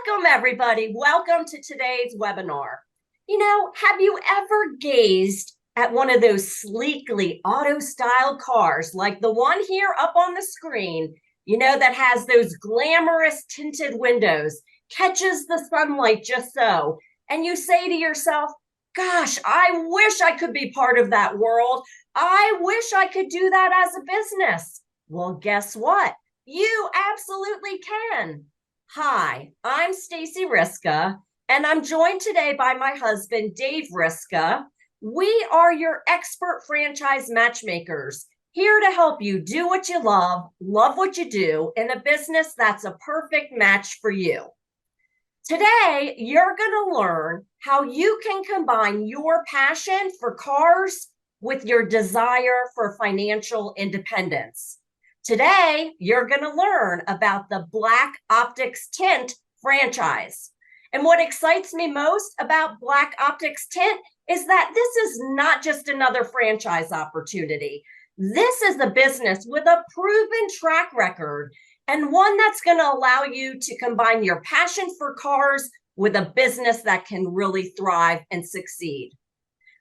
Welcome, everybody. Welcome to today's webinar. Have you ever gazed at one of those sleekly auto-style cars like the one here up on the screen, that has those glamorous tinted windows, catches the sunlight just so, and you say to yourself, gosh, I wish I could be part of that world. I wish I could do that as a business. Well, guess what? You absolutely can. Hi, I'm Stacy Riska, and I'm joined today by my husband, Dave Riska. We are your expert franchise matchmakers, here to help you do what you love what you do, in a business that's a perfect match for you. Today, you're going to learn how you can combine your passion for cars with your desire for financial independence. Today, you're going to learn about the Black Optix Tint franchise. And what excites me most about Black Optix Tint is that this is not just another franchise opportunity. This is a business with a proven track record and one that's going to allow you to combine your passion for cars with a business that can really thrive and succeed.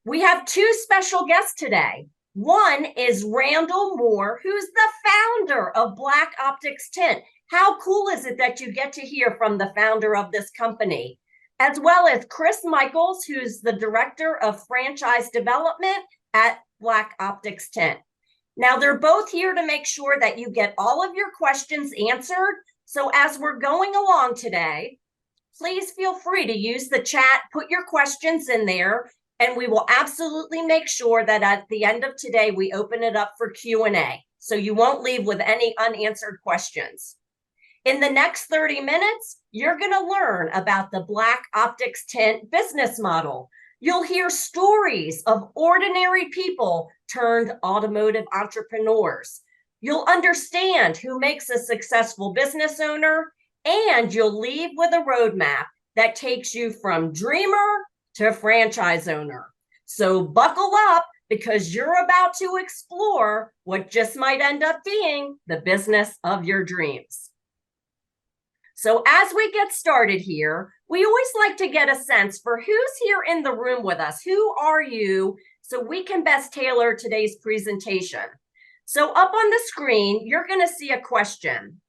We have two special guests today. One is Randall Moore, who's the founder of Black Optix Tint. How cool is it that you get to hear from the founder of this company? As well as Chris Michaels, who's the director of franchise development at Black Optix Tint. Now, they're both here to make sure that you get all of your questions answered. So as we're going along today, please feel free to use the chat, put your questions in there, and we will absolutely make sure that at the end of today, we open it up for Q&A, so you won't leave with any unanswered questions. In the next 30 minutes, you're going to learn about the Black Optix Tint business model. You'll hear stories of ordinary people turned automotive entrepreneurs. You'll understand who makes a successful business owner, and you'll leave with a roadmap that takes you from dreamer to franchise owner. So buckle up, because you're about to explore what just might end up being the business of your dreams. So as we get started here, we always like to get a sense for who's here in the room with us. Who are you? So we can best tailor today's presentation. So up on the screen, you're going to see a question,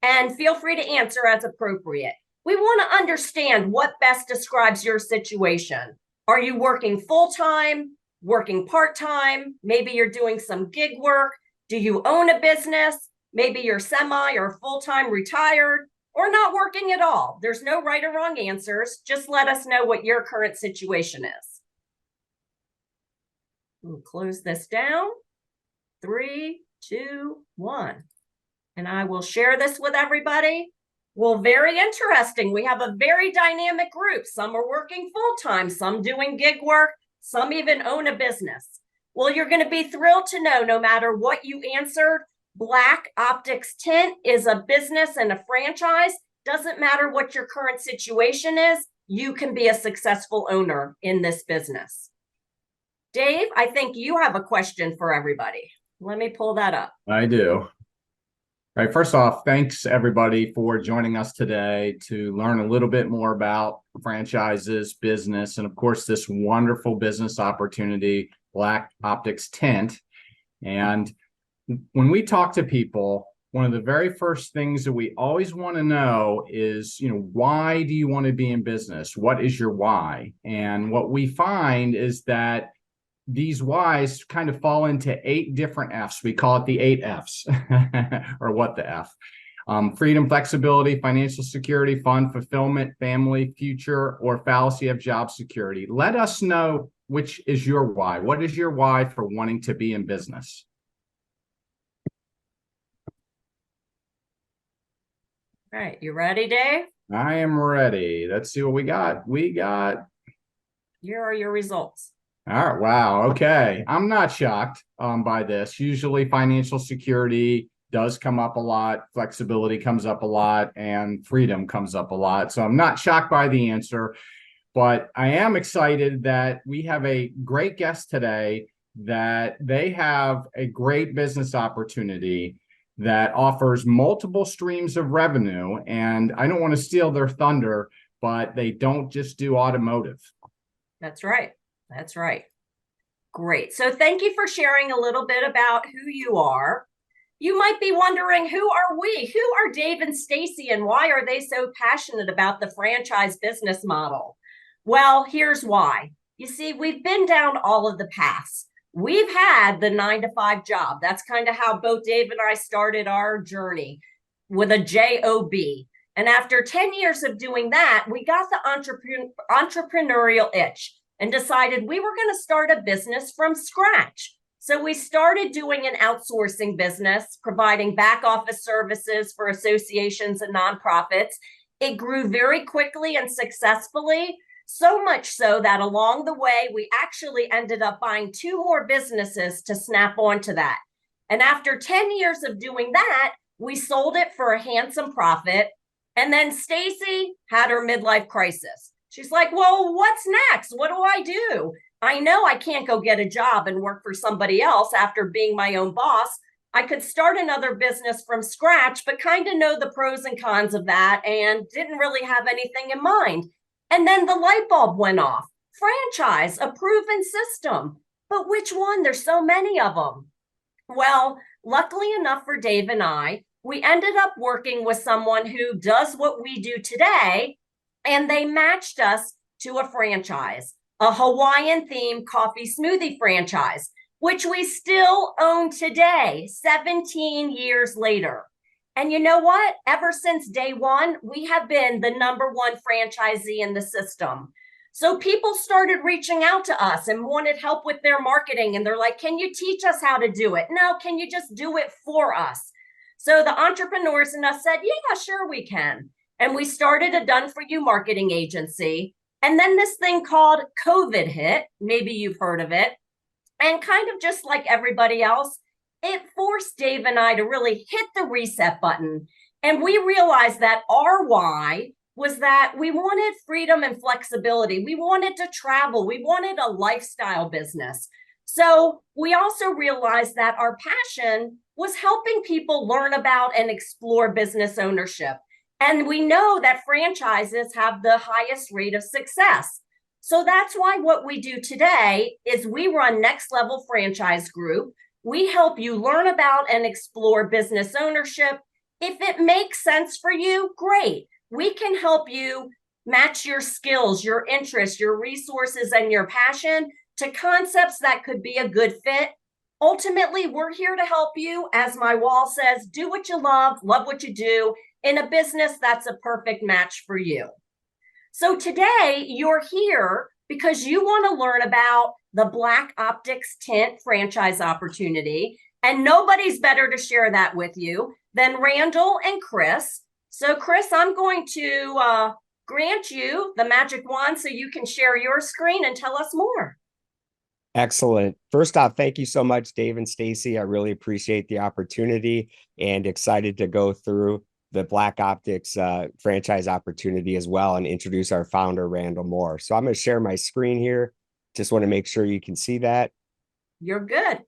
and feel free to answer as appropriate. We want to understand what best describes your situation. Are you working full-time, working part-time? Maybe you're doing some gig work. Do you own a business? Maybe you're semi or full-time retired, or not working at all. There's no right or wrong answers. Just let us know what your current situation is. We'll close this down. 3, 2, 1. And I will share this with everybody. Well, very interesting. We have a very dynamic group. Some are working full-time, some doing gig work, some even own a business. Well, you're going to be thrilled to know, no matter what you answered, Black Optix Tint is a business and a franchise. Doesn't matter what your current situation is, you can be a successful owner in this business. Dave, I think you have a question for everybody. Let me pull that up. I do. All right, first off, thanks everybody for joining us today to learn a little bit more about franchises, business, and of course, this wonderful business opportunity, Black Optix Tint. And when we talk to people, one of the very first things that we always want to know is, why do you want to be in business? What is your why? And what we find is that these whys kind of fall into 8 different Fs. We call it the 8 Fs, or what the F. Freedom, flexibility, financial security, fun, fulfillment, family, future, or fallacy of job security. Let us know which is your why. What is your why for wanting to be in business? All right, you ready, Dave? I am ready. Let's see what we got. Here are your results. All right, wow, okay. I'm not shocked by this. Usually financial security does come up a lot, flexibility comes up a lot, and freedom comes up a lot. So I'm not shocked by the answer, but I am excited that we have a great guest today, that they have a great business opportunity that offers multiple streams of revenue. And I don't want to steal their thunder, but they don't just do automotive. That's right. That's right. Great. So thank you for sharing a little bit about who you are. You might be wondering, who are we? Who are Dave and Stacy, and why are they so passionate about the franchise business model? Well, here's why. You see, we've been down all of the paths. We've had the 9 to 5 job. That's kind of how both Dave and I started our journey, with a job. And after 10 years of doing that, we got the entrepreneurial itch and decided we were going to start a business from scratch. So we started doing an outsourcing business, providing back office services for associations and nonprofits. It grew very quickly and successfully, so much so that along the way, we actually ended up buying 2 more businesses to snap onto that. And after 10 years of doing that, we sold it for a handsome profit. And then Stacy had her midlife crisis. She's like, well, what's next? What do I do? I know I can't go get a job and work for somebody else after being my own boss. I could start another business from scratch, but kind of know the pros and cons of that and didn't really have anything in mind. And then the light bulb went off. Franchise, a proven system. But which one? There's so many of them. Well, luckily enough for Dave and I, we ended up working with someone who does what we do today, and they matched us to a franchise, a Hawaiian themed coffee smoothie franchise, which we still own today, 17 years later. And you know what? Ever since day one, we have been the #1 franchisee in the system. So people started reaching out to us and wanted help with their marketing. And they're like, can you teach us how to do it? No, can you just do it for us? So the entrepreneurs in us said, yeah, sure we can. And we started a done-for-you marketing agency. And then this thing called COVID hit. Maybe you've heard of it. And kind of just like everybody else, it forced Dave and I to really hit the reset button. And we realized that our why was that we wanted freedom and flexibility. We wanted to travel. We wanted a lifestyle business. So we also realized that our passion was helping people learn about and explore business ownership. And we know that franchises have the highest rate of success. So that's why what we do today is we run Next Level Franchise Group. We help you learn about and explore business ownership. If it makes sense for you, great. We can help you match your skills, your interests, your resources, and your passion to concepts that could be a good fit. Ultimately, we're here to help you, as my wall says, do what you love what you do, in a business that's a perfect match for you. So today you're here because you want to learn about the Black Optix Tint franchise opportunity. And nobody's better to share that with you than Randall and Chris. So Chris, I'm going to grant you the magic wand so you can share your screen and tell us more. Excellent. First off, thank you so much, Dave and Stacy. I really appreciate the opportunity and excited to go through the Black Optix franchise opportunity as well and introduce our founder, Randall Moore. So I'm going to share my screen here. Just want to make sure you can see that. You're good.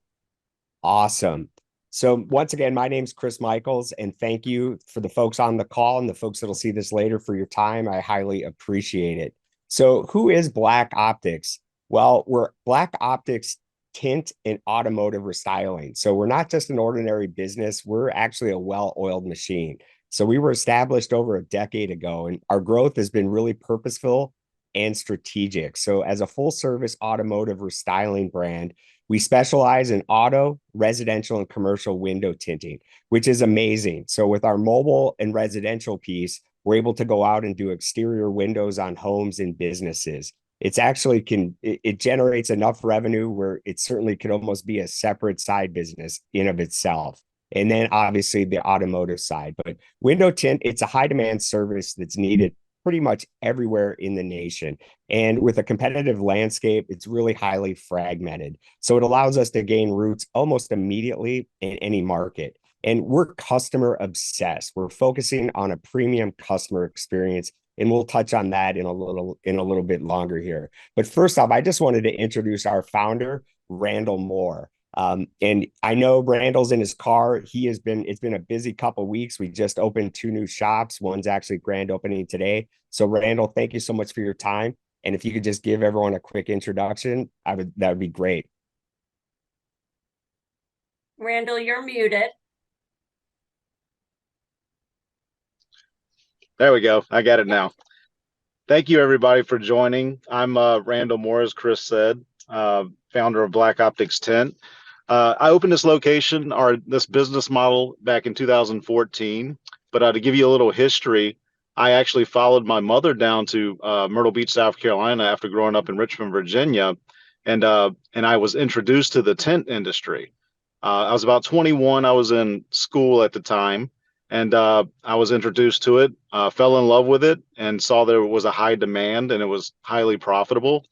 Awesome. So once again, my name's Chris Michaels, and thank you for the folks on the call and the folks that'll see this later for your time. I highly appreciate it. So who is Black Optix? Well, we're Black Optix Tint and Automotive Restyling. So we're not just an ordinary business. We're actually a well-oiled machine. So we were established over a decade ago, and our growth has been really purposeful and strategic. So as a full-service automotive restyling brand, we specialize in auto, residential, and commercial window tinting, which is amazing. So with our mobile and residential piece, we're able to go out and do exterior windows on homes and businesses. It's actually it generates enough revenue where it certainly could almost be a separate side business in of itself. And then obviously the automotive side, but window tint, it's a high demand service that's needed pretty much everywhere in the nation. And with a competitive landscape, it's really highly fragmented. So it allows us to gain roots almost immediately in any market. And we're customer obsessed. We're focusing on a premium customer experience. And we'll touch on that in a little bit longer here. But first off, I just wanted to introduce our founder, Randall Moore. And I know Randall's in his car. It's been a busy couple weeks. We just opened 2 new shops. One's actually grand opening today. So Randall, thank you so much for your time. And if you could just give everyone a quick introduction, that would be great. Randall, you're muted. There we go. I got it now. Thank you, everybody, for joining. I'm Randall Moore, as Chris said, founder of Black Optix Tint. I opened this location or this business model back in 2014. But to give you a little history, I actually followed my mother down to Myrtle Beach, South Carolina, after growing up in Richmond, Virginia, and I was introduced to the tint industry. I was about 21. I was in school at the time, and I was introduced to it, fell in love with it, and saw there was a high demand and it was highly profitable.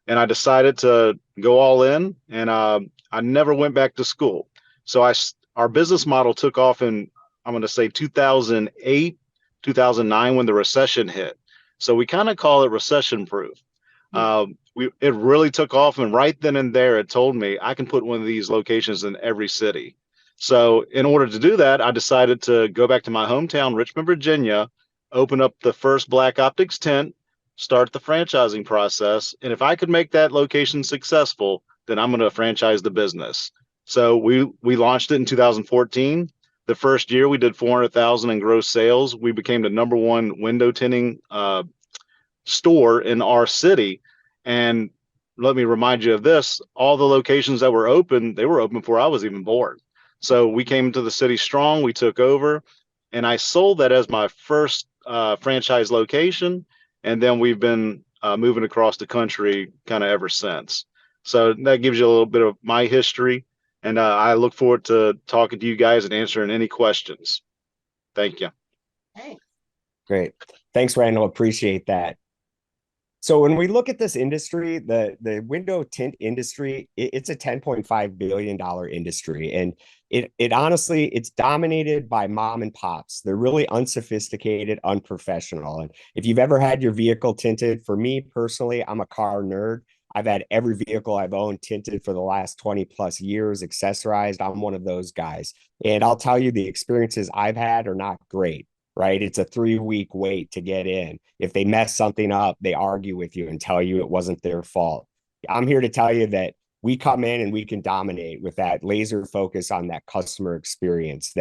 And I decided to go all in, and I never went back to school. So our business model took off in, I'm going to say 2008, 2009, when the recession hit. So we kind of call it recession proof. It really took off, and right then and there, it told me I can put one of these locations in every city. So in order to do that, I decided to go back to my hometown, Richmond, Virginia, open up the first Black Optix Tint, start the franchising process. And if I could make that location successful, then I'm going to franchise the business. So we launched it in 2014. The first year we did 400,000 in gross sales. We became the #1 window tinting store in our city. And let me remind you of this, all the locations that were open, they were open before I was even born. So we came to the city strong, we took over, and I sold that as my first franchise location. And then we've been moving across the country kind of ever since. So that gives you a little bit of my history. And I look forward to talking to you guys and answering any questions. Thank you. Thanks. Great. Thanks, Randall. Appreciate that. So when we look at this industry, the window tint industry, it's a $10.5 billion industry. And it honestly, it's dominated by mom and pops. They're really unsophisticated, unprofessional. And if you've ever had your vehicle tinted, for me personally, I'm a car nerd. I've had every vehicle I've owned tinted for the last 20 plus years, accessorized. I'm one of those guys. And I'll tell you, the experiences I've had are not great. Right? It's a 3-week wait to get in. If they mess something up, they argue with you and tell you it wasn't their fault. I'm here to tell you that we come in and we can dominate with that laser focus on that customer experience.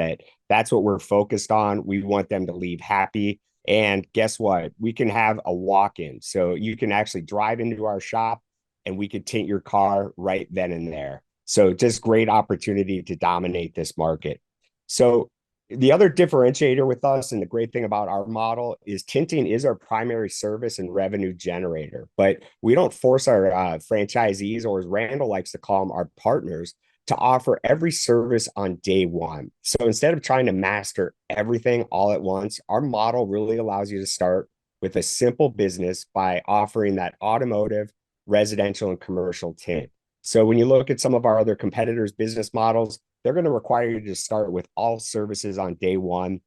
That's what we're focused on. We want them to leave happy. And guess what? We can have a walk-in. So you can actually drive into our shop and we could tint your car right then and there. So just great opportunity to dominate this market. So the other differentiator with us, and the great thing about our model, is tinting is our primary service and revenue generator. But we don't force our franchisees, or as Randall likes to call them, our partners, to offer every service on day one. So instead of trying to master everything all at once, our model really allows you to start with a simple business by offering that automotive, residential, and commercial tint. So when you look at some of our other competitors' business models, they're going to require you to start with all services on day one.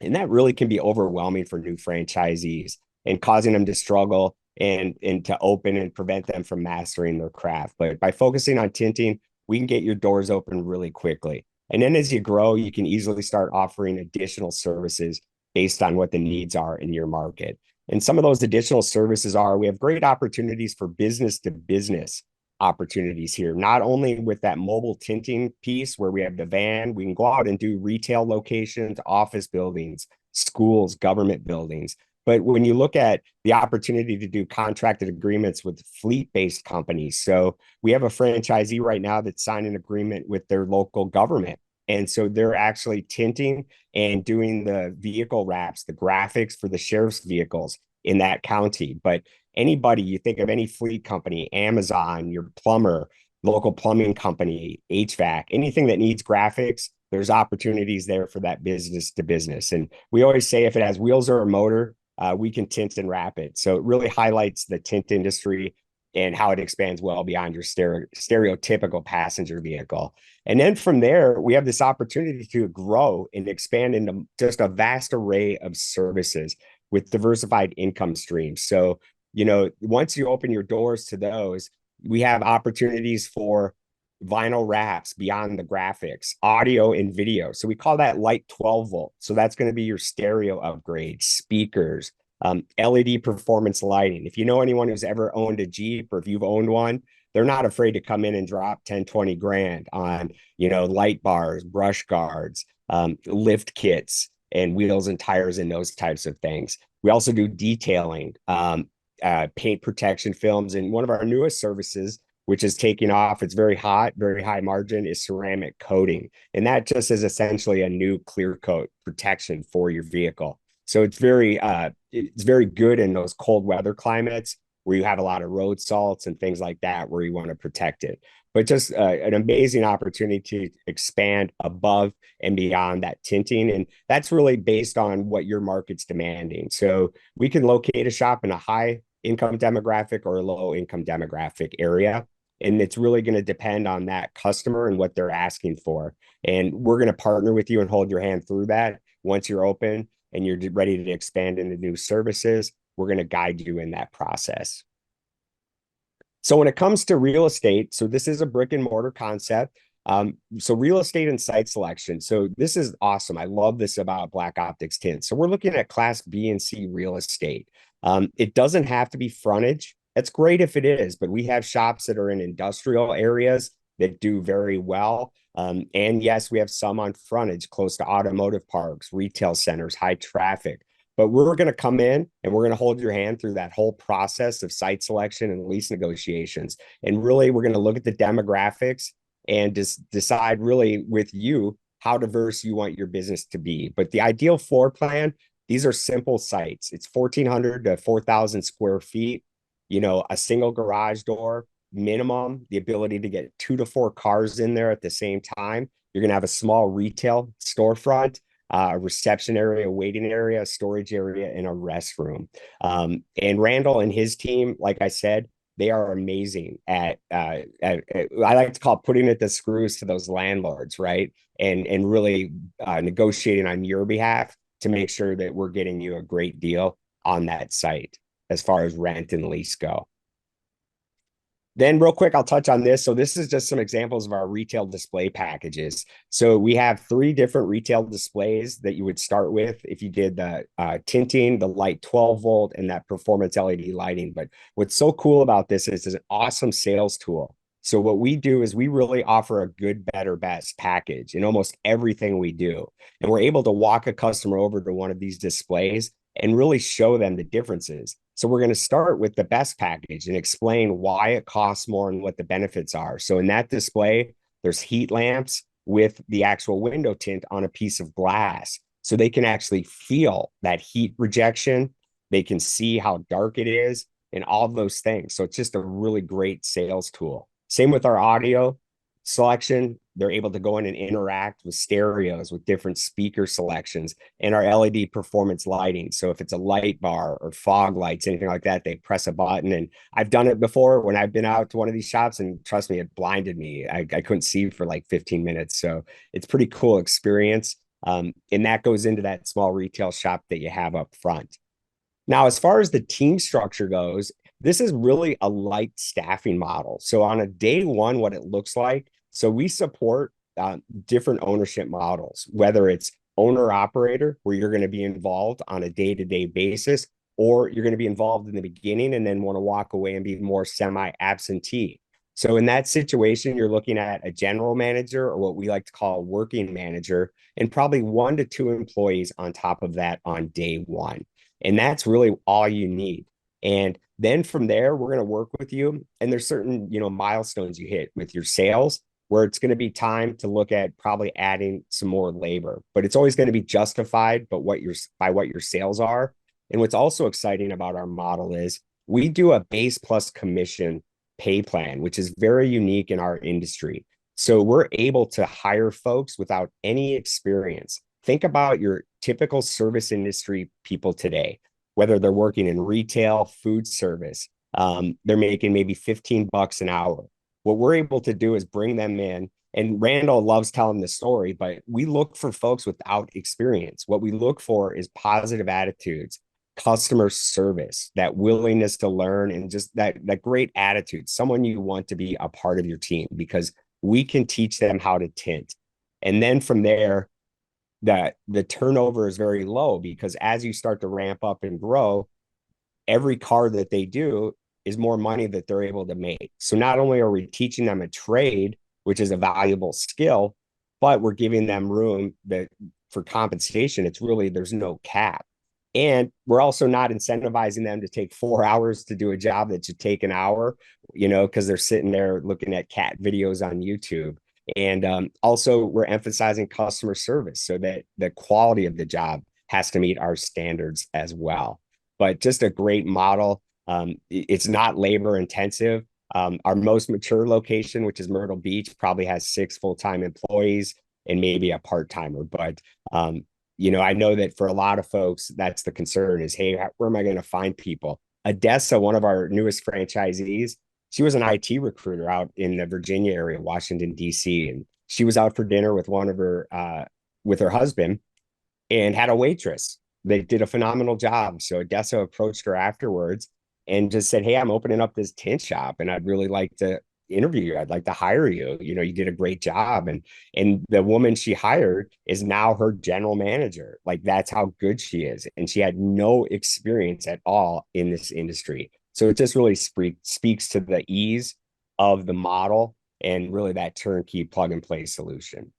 And that really can be overwhelming for new franchisees and causing them to struggle and to open and prevent them from mastering their craft. But by focusing on tinting, we can get your doors open really quickly. And then as you grow, you can easily start offering additional services based on what the needs are in your market. And some of those additional services are, we have great opportunities for business to business opportunities here, not only with that mobile tinting piece where we have the van, we can go out and do retail locations, office buildings, schools, government buildings. But when you look at the opportunity to do contracted agreements with fleet-based companies, so we have a franchisee right now that signed an agreement with their local government. And so they're actually tinting and doing the vehicle wraps, the graphics for the sheriff's vehicles in that county. But anybody, you think of any fleet company, Amazon, your plumber, local plumbing company, HVAC, anything that needs graphics, there's opportunities there for that business to business. And we always say if it has wheels or a motor, we can tint and wrap it. So it really highlights the tint industry and how it expands well beyond your stereotypical passenger vehicle. And then from there, we have this opportunity to grow and expand into just a vast array of services with diversified income streams. So, you know, once you open your doors to those, we have opportunities for vinyl wraps beyond the graphics, audio and video. So we call that light 12 volt. So that's going to be your stereo upgrade, speakers, LED performance lighting. If you know anyone who's ever owned a Jeep, or if you've owned one, they're not afraid to come in and drop 10, 20 grand on, light bars, brush guards, lift kits, and wheels and tires and those types of things. We also do detailing, paint protection films. And one of our newest services, which is taking off, it's very hot, very high margin, is ceramic coating. And that just is essentially a new clear coat protection for your vehicle. So it's very good in those cold weather climates where you have a lot of road salts and things like that, where you want to protect it. But just an amazing opportunity to expand above and beyond that tinting. And that's really based on what your market's demanding. So we can locate a shop in a high income demographic or a low income demographic area. And it's really going to depend on that customer and what they're asking for. And we're going to partner with you and hold your hand through that. Once you're open and you're ready to expand into new services, we're going to guide you in that process. So when it comes to real estate, so this is a brick and mortar concept. So real estate and site selection. So this is awesome. I love this about Black Optix Tint. So we're looking at class B and C real estate. It doesn't have to be frontage. That's great if it is, but we have shops that are in industrial areas that do very well. And yes, we have some on frontage close to automotive parks, retail centers, high traffic. But we're going to come in and we're going to hold your hand through that whole process of site selection and lease negotiations. And really, we're going to look at the demographics and just decide really with you how diverse you want your business to be. But the ideal floor plan, these are simple sites. It's 1,400 to 4,000 square feet, a single garage door, minimum, the ability to get 2 to 4 cars in there at the same time. You're going to have a small retail storefront, a reception area, a waiting area, a storage area, and a restroom. And Randall and his team, like I said, they are amazing at I like to call it putting it the screws to those landlords, right? And really negotiating on your behalf to make sure that we're getting you a great deal on that site as far as rent and lease go. Then real quick, I'll touch on this. So this is just some examples of our retail display packages. So we have 3 different retail displays that you would start with if you did the tinting, the light 12 volt, and that performance LED lighting. But what's so cool about this is it's an awesome sales tool. So what we do is we really offer a good, better, best package in almost everything we do. And we're able to walk a customer over to one of these displays and really show them the differences. So we're going to start with the best package and explain why it costs more and what the benefits are. So in that display, there's heat lamps with the actual window tint on a piece of glass. So they can actually feel that heat rejection. They can see how dark it is and all those things. So it's just a really great sales tool. Same with our audio selection. They're able to go in and interact with stereos, with different speaker selections, and our LED performance lighting. So if it's a light bar or fog lights, anything like that, they press a button. And I've done it before when I've been out to one of these shops, and trust me, it blinded me. I couldn't see for like 15 minutes. So it's a pretty cool experience. And that goes into that small retail shop that you have up front. Now, as far as the team structure goes, this is really a light staffing model. So on a day one, what it looks like, so we support different ownership models, whether it's owner operator, where you're going to be involved on a day-to-day basis, or you're going to be involved in the beginning and then want to walk away and be more semi-absentee. So in that situation, you're looking at a general manager, or what we like to call a working manager, and probably 1 to 2 employees on top of that on day one. And that's really all you need. And then from there, we're going to work with you. And there's certain, milestones you hit with your sales, where it's going to be time to look at probably adding some more labor, but it's always going to be justified by what your sales are. And what's also exciting about our model is we do a base plus commission pay plan, which is very unique in our industry. So we're able to hire folks without any experience. Think about your typical service industry people today, whether they're working in retail, food service, they're making maybe $15 an hour. What we're able to do is bring them in, and Randall loves telling this story, but we look for folks without experience. What we look for is positive attitudes, customer service, that willingness to learn, and just that great attitude, someone you want to be a part of your team, because we can teach them how to tint. And then from there, the turnover is very low, because as you start to ramp up and grow, every car that they do is more money that they're able to make. So not only are we teaching them a trade, which is a valuable skill, but we're giving them room that for compensation. It's really, there's no cap. And we're also not incentivizing them to take 4 hours to do a job that should take an hour, because they're sitting there looking at cat videos on YouTube. And also, we're emphasizing customer service so that the quality of the job has to meet our standards as well. But just a great model. It's not labor intensive. Our most mature location, which is Myrtle Beach, probably has 6 full-time employees and maybe a part-timer. But I know that for a lot of folks, that's the concern is, hey, where am I going to find people? Odessa, one of our newest franchisees, she was an IT recruiter out in the Virginia area, Washington, D.C. And she was out for dinner with with her husband and had a waitress. They did a phenomenal job. So Odessa approached her afterwards and just said, hey, I'm opening up this tint shop and I'd really like to interview you. I'd like to hire you. You did a great job. And the woman she hired is now her general manager. Like, that's how good she is. And she had no experience at all in this industry. So it just really speaks to the ease of the model and really that turnkey plug and play solution.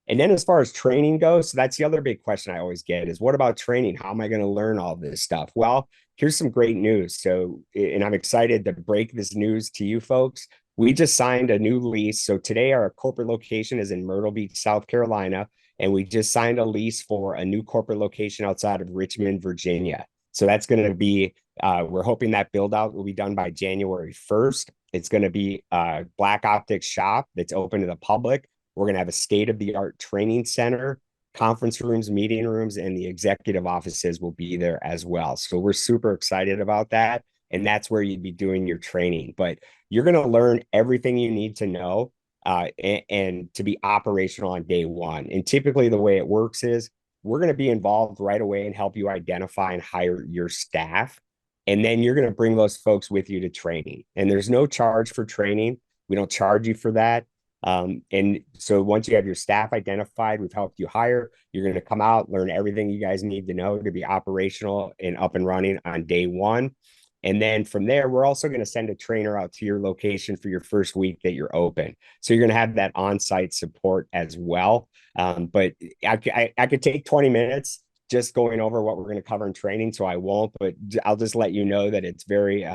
And then as far as training goes, so that's the other big question I always get is, what about training? How am I going to learn all this stuff? Well, here's some great news. So, and I'm excited to break this news to you folks. We just signed a new lease. So today our corporate location is in Myrtle Beach, South Carolina, and we just signed a lease for a new corporate location outside of Richmond, Virginia. So that's going to be, we're hoping that build out will be done by January 1st. It's going to be a Black Optix shop that's open to the public. We're going to have a state-of-the-art training center, conference rooms, meeting rooms, and the executive offices will be there as well. So we're super excited about that. And that's where you'd be doing your training. But you're going to learn everything you need to know and to be operational on day one. And typically the way it works is we're going to be involved right away and help you identify and hire your staff. And then you're going to bring those folks with you to training. And there's no charge for training. We don't charge you for that. And so once you have your staff identified, we've helped you hire, you're going to come out, learn everything you guys need to know to be operational and up and running on day one. And then from there, we're also going to send a trainer out to your location for your first week that you're open. So you're going to have that on-site support as well. But I could take 20 minutes just going over what we're going to cover in training. So I won't, but I'll just let you know that it's very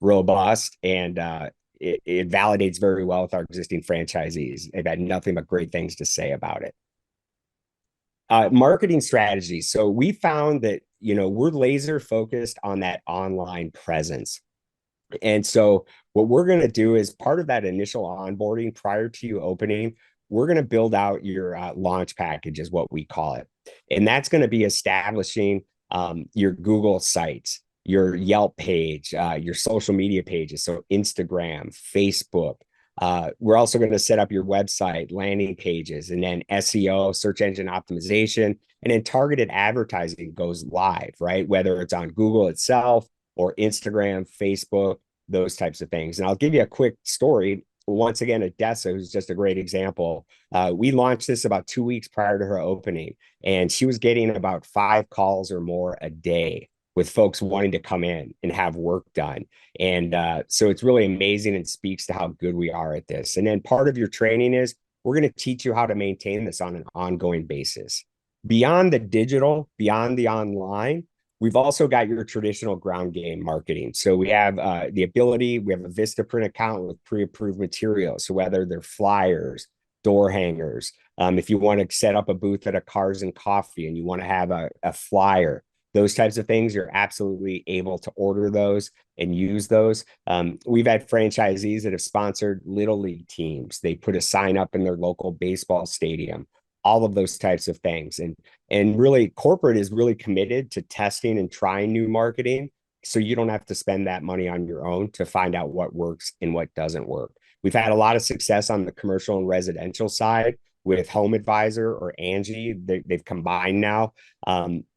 robust and it validates very well with our existing franchisees. They've had nothing but great things to say about it. Marketing strategies. So we found that, we're laser focused on that online presence. And so what we're going to do is part of that initial onboarding prior to you opening, we're going to build out your launch package is what we call it. And that's going to be establishing your Google sites, your Yelp page, your social media pages. So Instagram, Facebook. We're also going to set up your website, landing pages, and then SEO, search engine optimization, and then targeted advertising goes live, right? Whether it's on Google itself or Instagram, Facebook, those types of things. And I'll give you a quick story. Once again, Odessa, who's just a great example. We launched this about 2 weeks prior to her opening, and she was getting about 5 calls or more a day with folks wanting to come in and have work done. And so it's really amazing and speaks to how good we are at this. And then part of your training is we're going to teach you how to maintain this on an ongoing basis. Beyond the digital, beyond the online, we've also got your traditional ground game marketing. So we have the ability, we have a Vistaprint account with pre-approved materials. So whether they're flyers, door hangers, if you want to set up a booth at a Cars and Coffee and you want to have a flyer, those types of things, you're absolutely able to order those and use those. We've had franchisees that have sponsored Little League teams. They put a sign up in their local baseball stadium, all of those types of things. And really, corporate is really committed to testing and trying new marketing. So you don't have to spend that money on your own to find out what works and what doesn't work. We've had a lot of success on the commercial and residential side with Home Advisor or Angie. They've combined now,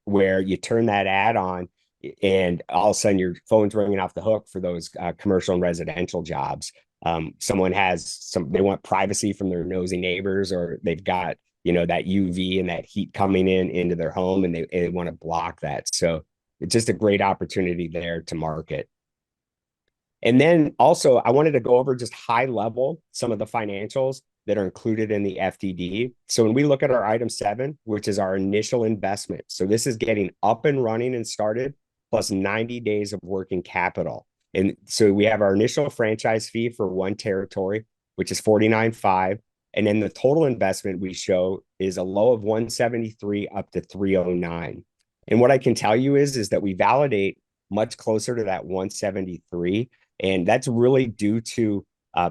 where you turn that ad on and all of a sudden your phone's ringing off the hook for those commercial and residential jobs. Someone they want privacy from their nosy neighbors, or they've got, that UV and that heat coming into their home, and they want to block that. So it's just a great opportunity there to market. And then also, I wanted to go over just high level some of the financials that are included in the FDD. So when we look at our item 7, which is our initial investment, so this is getting up and running and started, plus 90 days of working capital. And so we have our initial franchise fee for one territory, which is $49.5. And then the total investment we show is a low of $173 up to $309. And what I can tell you is that we validate much closer to that $173. And that's really due to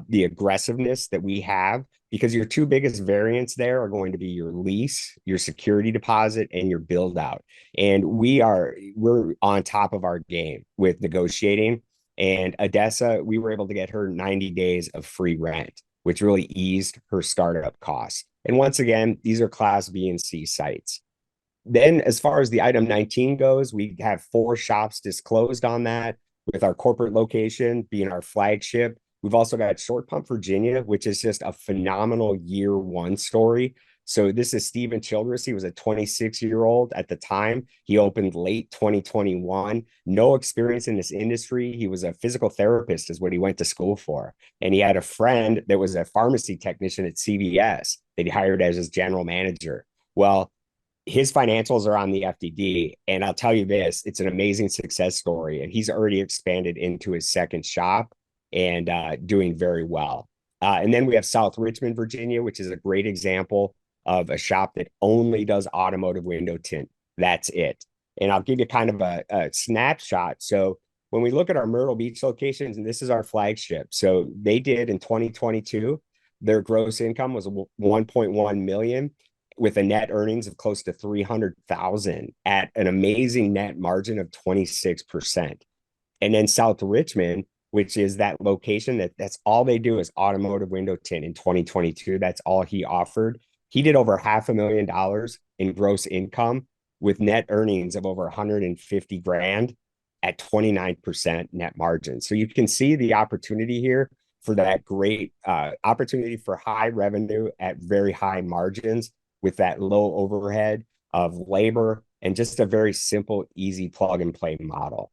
the aggressiveness that we have, because your two biggest variants there are going to be your lease, your security deposit, and your build out. And we're on top of our game with negotiating. And Odessa, we were able to get her 90 days of free rent, which really eased her startup costs. And once again, these are Class B and C sites. Then as far as the item 19 goes, we have 4 shops disclosed on that, with our corporate location being our flagship. We've also got Short Pump, Virginia, which is just a phenomenal year 1 story. So this is Stephen Childress. He was a 26-year-old at the time. He opened late 2021. No experience in this industry. He was a physical therapist is what he went to school for. And he had a friend that was a pharmacy technician at CVS that he hired as his general manager. Well, his financials are on the FDD. And I'll tell you this, it's an amazing success story. And he's already expanded into his second shop and doing very well. And then we have South Richmond, Virginia, which is a great example of a shop that only does automotive window tint. That's it. And I'll give you kind of a snapshot. So when we look at our Myrtle Beach locations, and this is our flagship. So they did in 2022, their gross income was 1.1 million, with a net earnings of close to 300,000 at an amazing net margin of 26%. And then South Richmond, which is that location that's all they do is automotive window tint in 2022. That's all he offered. He did over $500,000 in gross income with net earnings of over 150 grand at 29% net margin. So you can see the opportunity here for that great opportunity for high revenue at very high margins, with that low overhead of labor and just a very simple, easy plug and play model.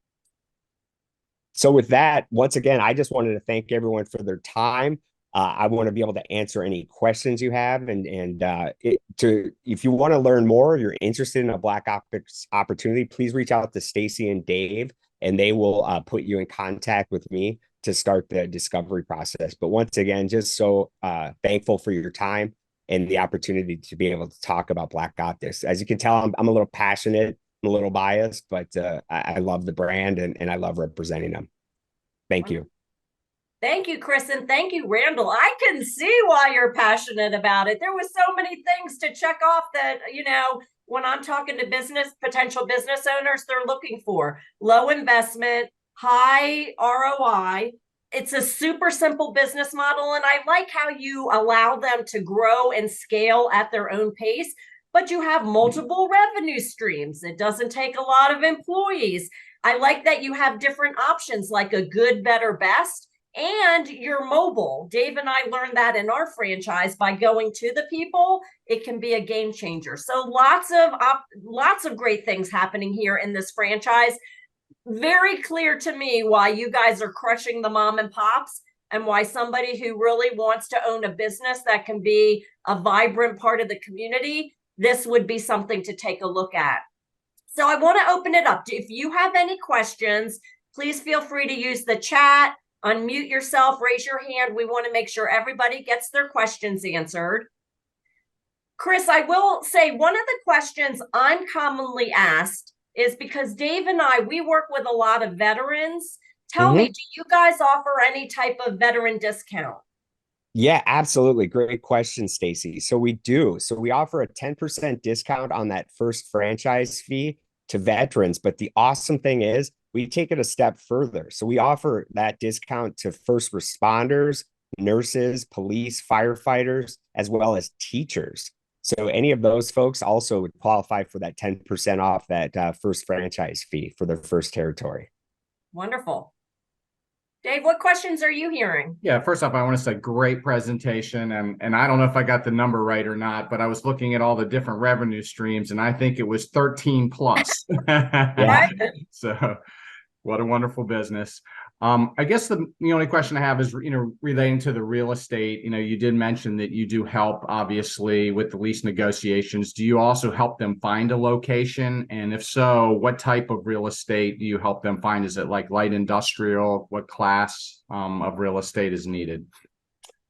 So with that, once again, I just wanted to thank everyone for their time. I want to be able to answer any questions you have. If you want to learn more, you're interested in a Black Optix opportunity, please reach out to Stacy and Dave, and they will put you in contact with me to start the discovery process. But once again, just so thankful for your time and the opportunity to be able to talk about Black Optix. As you can tell, I'm a little passionate, I'm a little biased, but I love the brand and I love representing them. Thank you. Thank you, Chris, and thank you, Randall. I can see why you're passionate about it. There was so many things to check off that, when I'm talking to potential business owners, they're looking for low investment, high ROI. It's a super simple business model, and I like how you allow them to grow and scale at their own pace, but you have multiple revenue streams. It doesn't take a lot of employees. I like that you have different options like a good, better, best, and you're mobile. Dave and I learned that in our franchise by going to the people. It can be a game changer. So lots of great things happening here in this franchise. Very clear to me why you guys are crushing the mom and pops, and why somebody who really wants to own a business that can be a vibrant part of the community, this would be something to take a look at. So I want to open it up. If you have any questions, please feel free to use the chat, unmute yourself, raise your hand. We want to make sure everybody gets their questions answered. Chris, I will say one of the questions I'm commonly asked is, because Dave and we work with a lot of veterans. Tell me, do you guys offer any type of veteran discount? Yeah, absolutely. Great question, Stacy. So we do. So we offer a 10% discount on that first franchise fee to veterans. But the awesome thing is we take it a step further. So we offer that discount to first responders, nurses, police, firefighters, as well as teachers. So any of those folks also would qualify for that 10% off that first franchise fee for their first territory. Wonderful. Dave, what questions are you hearing? Yeah, first off, I want to say great presentation. And I don't know if I got the number right or not, but I was looking at all the different revenue streams and I think it was 13 plus. Yeah. So what a wonderful business. I guess the only question I have is, relating to the real estate. You did mention that you do help, obviously, with the lease negotiations. Do you also help them find a location? And if so, what type of real estate do you help them find? Is it like light industrial? What class of real estate is needed?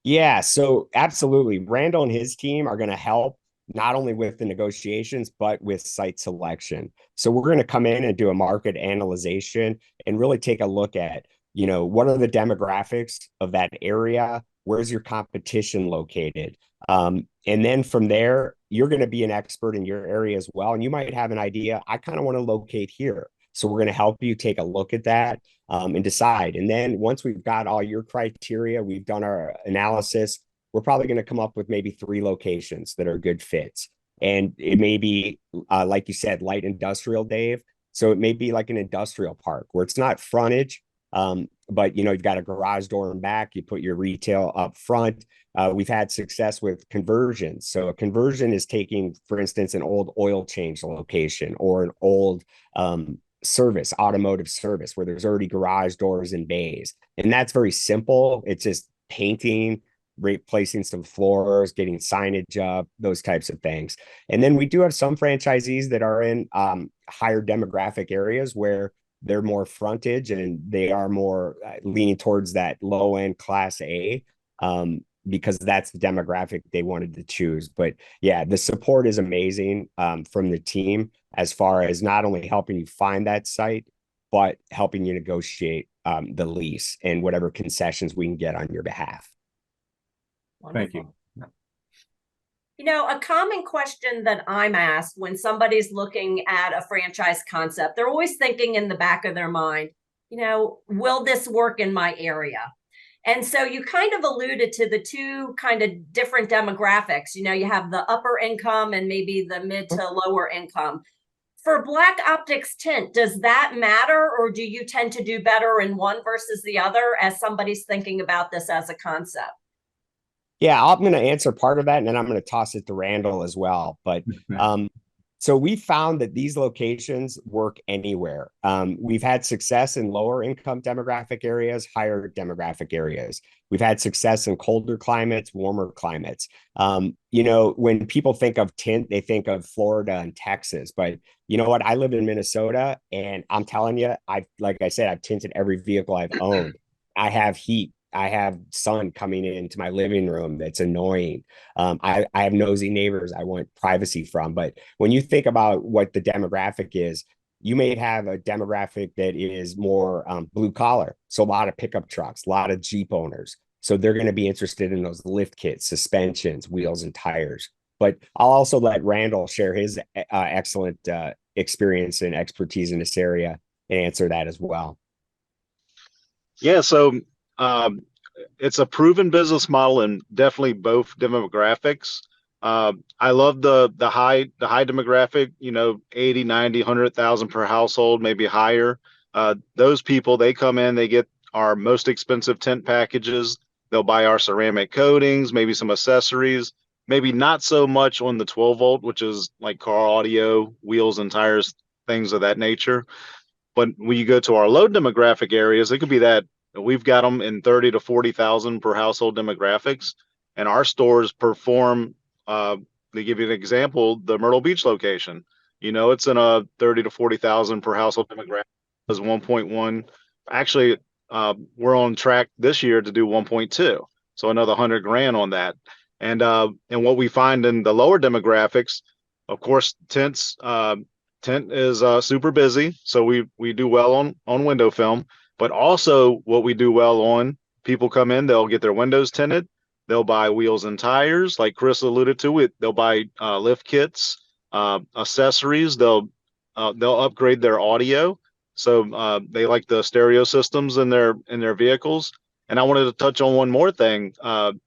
Yeah, so absolutely. Randall and his team are going to help not only with the negotiations, but with site selection. So we're going to come in and do a market analyzation and really take a look at, what are the demographics of that area? Where's your competition located? And then from there, you're going to be an expert in your area as well. And you might have an idea, I kind of want to locate here. So we're going to help you take a look at that and decide. And then once we've got all your criteria, we've done our analysis, we're probably going to come up with maybe 3 locations that are good fits. And it may be, like you said, light industrial, Dave. So it may be like an industrial park where it's not frontage, but you've got a garage door in back, you put your retail up front. We've had success with conversions. So a conversion is taking, for instance, an old oil change location or an old automotive service where there's already garage doors and bays. And that's very simple. It's just painting, replacing some floors, getting signage up, those types of things. And then we do have some franchisees that are in higher demographic areas where they're more frontage and they are more leaning towards that low end class A, because that's the demographic they wanted to choose. But yeah, the support is amazing from the team as far as not only helping you find that site, but helping you negotiate the lease and whatever concessions we can get on your behalf. Thank you. A common question that I'm asked when somebody's looking at a franchise concept, they're always thinking in the back of their mind, will this work in my area? And so you kind of alluded to the 2 kind of different demographics. You have the upper income and maybe the mid to lower income. For Black Optix Tint, does that matter, or do you tend to do better in one versus the other as somebody's thinking about this as a concept? Yeah, I'm going to answer part of that, and then I'm going to toss it to Randall as well. But so we found that these locations work anywhere. We've had success in lower income demographic areas, higher demographic areas. We've had success in colder climates, warmer climates. When people think of tint, they think of Florida and Texas. But you know what? I live in Minnesota, and I'm telling you, like I said, I've tinted every vehicle I've owned. I have heat. I have sun coming into my living room that's annoying. I have nosy neighbors I want privacy from. But when you think about what the demographic is, you may have a demographic that is more blue collar. So a lot of pickup trucks, a lot of Jeep owners. So they're going to be interested in those lift kits, suspensions, wheels, and tires. But I'll also let Randall share his excellent experience and expertise in this area and answer that as well. Yeah, so it's a proven business model in definitely both demographics. I love the high demographic, 80, 90, 100,000 per household, maybe higher. Those people, they come in, they get our most expensive tint packages. They'll buy our ceramic coatings, maybe some accessories, maybe not so much on the 12 volt, which is like car audio, wheels and tires, things of that nature. But when you go to our low demographic areas, it could be that we've got them in 30 to 40,000 per household demographics, and our stores perform. To give you an example, the Myrtle Beach location, it's in a 30 to 40,000 per household demographic. Is 1.1. Actually, we're on track this year to do 1.2, so another 100 grand on that. And what we find in the lower demographics, of course, tint is super busy, so we do well on window film. But also what we do well on, people come in, they'll get their windows tinted, they'll buy wheels and tires, like Chris alluded to. They'll buy lift kits, accessories. They'll upgrade their audio, so they like the stereo systems in their vehicles. And I wanted to touch on one more thing. On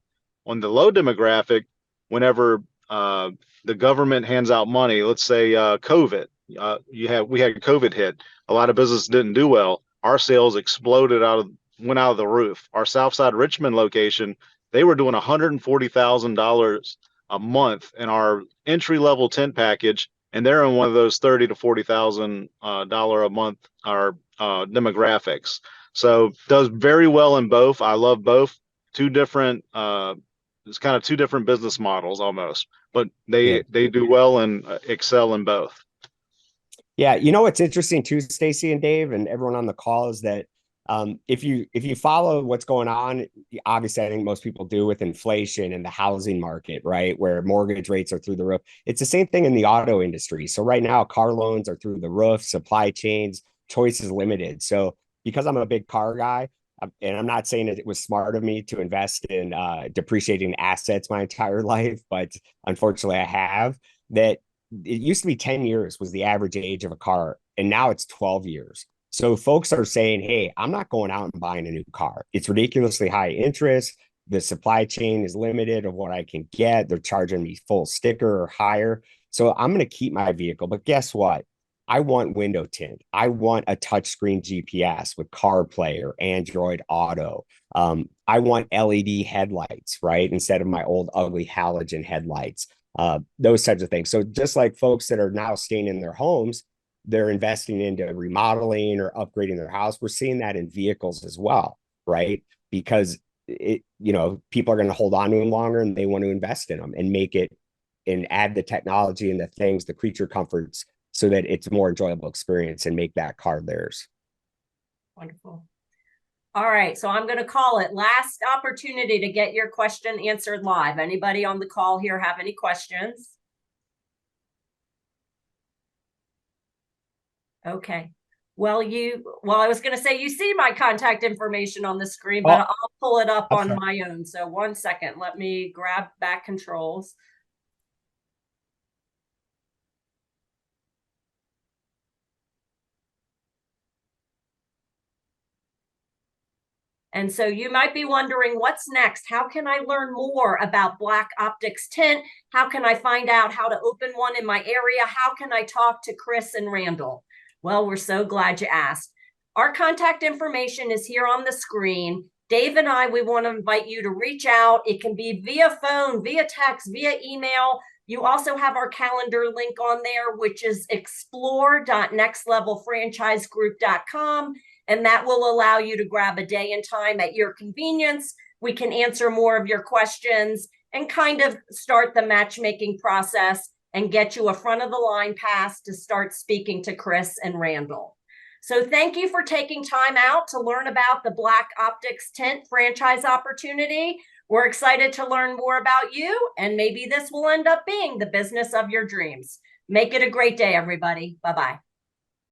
the low demographic, whenever the government hands out money, let's say COVID, we had COVID hit, a lot of business didn't do well. Our sales exploded out of went out of the roof. Our Southside Richmond location, they were doing $140,000 a month in our entry level tint package, and they're in one of those $30,000 to $40,000 a month demographics. So does very well in both. I love both. Two different it's kind of two different business models almost, but they do well and excel in both. Yeah, you know what's interesting too, Stacy and Dave, and everyone on the call, is that if you follow what's going on, obviously I think most people do, with inflation and the housing market, right, where mortgage rates are through the roof. It's the same thing in the auto industry. So right now, car loans are through the roof, supply chains, choice is limited. So because I'm a big car guy, and I'm not saying that it was smart of me to invest in depreciating assets my entire life, but unfortunately I have, that it used to be 10 years was the average age of a car, and now it's 12 years. So folks are saying, hey, I'm not going out and buying a new car. It's ridiculously high interest. The supply chain is limited of what I can get. They're charging me full sticker or higher. So I'm going to keep my vehicle. But guess what? I want window tint. I want a touchscreen GPS with CarPlay or Android Auto. I want LED headlights, right? Instead of my old ugly halogen headlights, those types of things. So just like folks that are now staying in their homes, they're investing into remodeling or upgrading their house. We're seeing that in vehicles as well, right? Because people are going to hold on to them longer, and they want to invest in them and make it and add the technology and the things, the creature comforts, so that it's a more enjoyable experience and make that car theirs. Wonderful. All right, so I'm going to call it last opportunity to get your question answered live. Anybody on the call here have any questions? Okay. Well, I was going to say, you see my contact information on the screen, but I'll pull it up on my own. So 1 second, let me grab back controls. And so you might be wondering, what's next? How can I learn more about Black Optix Tint? How can I find out how to open one in my area? How can I talk to Chris and Randall? Well, we're so glad you asked. Our contact information is here on the screen. Dave and I, we want to invite you to reach out. It can be via phone, via text, via email. You also have our calendar link on there, which is explore.nextlevelfranchisegroup.com. And that will allow you to grab a day and time at your convenience. We can answer more of your questions and kind of start the matchmaking process and get you a front of the line pass to start speaking to Chris and Randall. So thank you for taking time out to learn about the Black Optix Tint franchise opportunity. We're excited to learn more about you, and maybe this will end up being the business of your dreams. Make it a great day, everybody. Bye-bye.